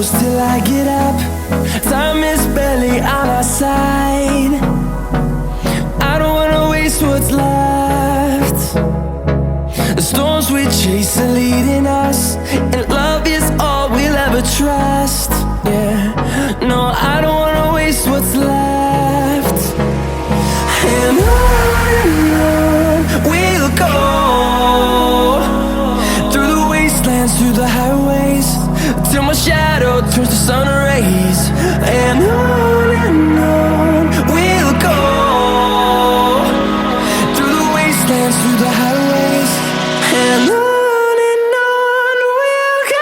close till I get up. Time is barely on our side. I don't wanna waste what's left. The storms we chase are leading us, and love is all we'll ever trust. Yeah, no, I don't wanna waste what's left. And on we'll go, through the wastelands, through the highways, till my shadow turns to sun rays. And on we'll go, through the wastelands, through the highways, and on we'll go.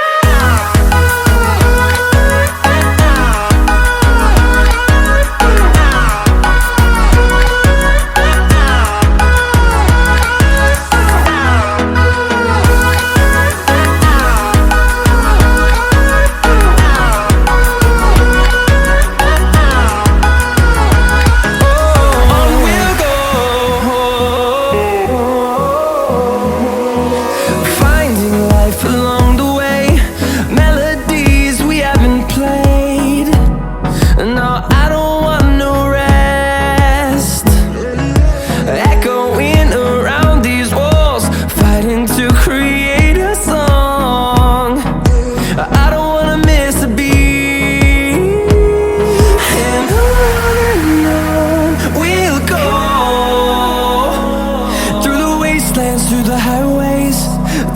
To create a song, I don't wanna miss a beat. And on we'll go, through the wastelands, through the highways,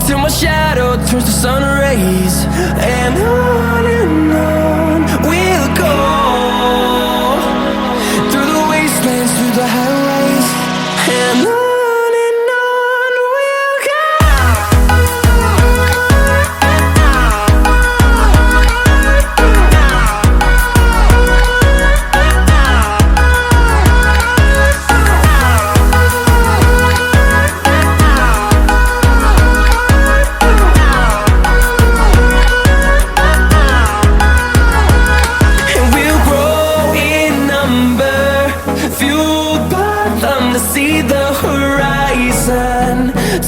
till my shadow turns to sun rays. And on we'll go, through the wastelands, through the highways, and on. See the horizon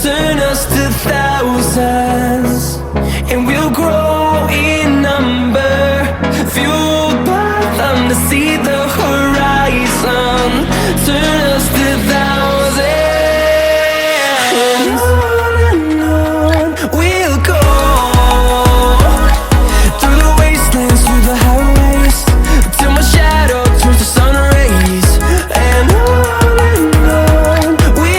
turn us to thousands, and we'll grow in number, fueled by them. To see the horizon turn us to thousands, and on we'll go, through the wastelands, through the highways, till my shadow turns to sun rays. And on we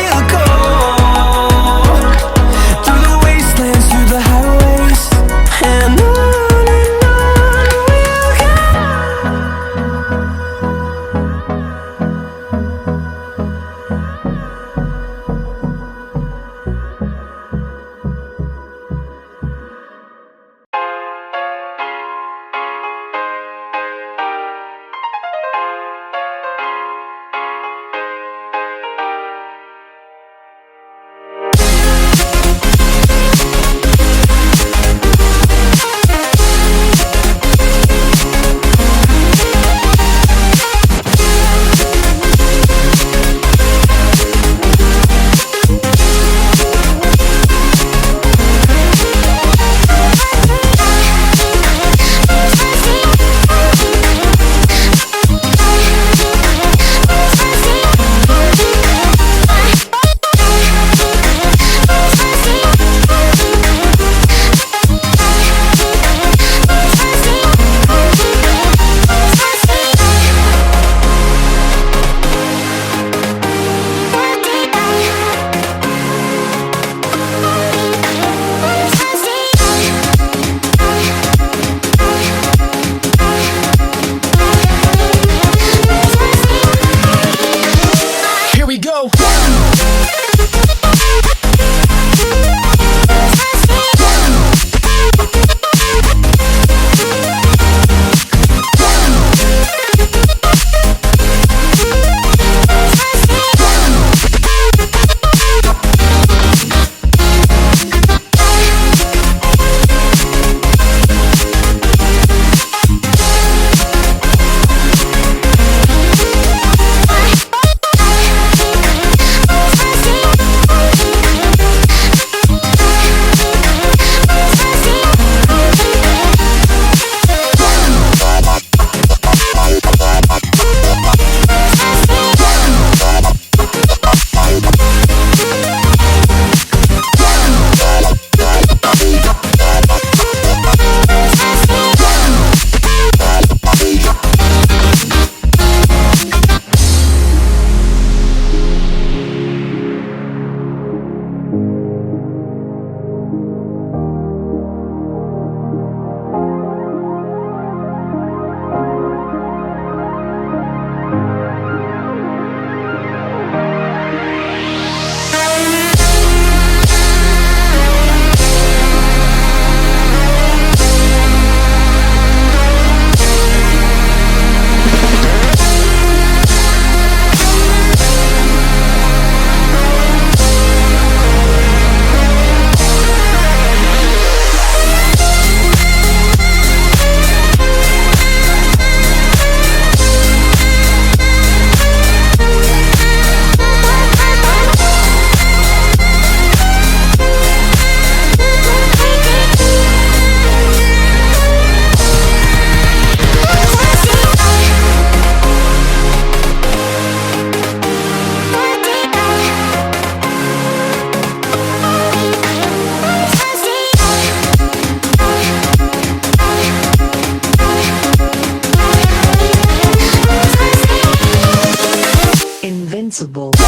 invincible.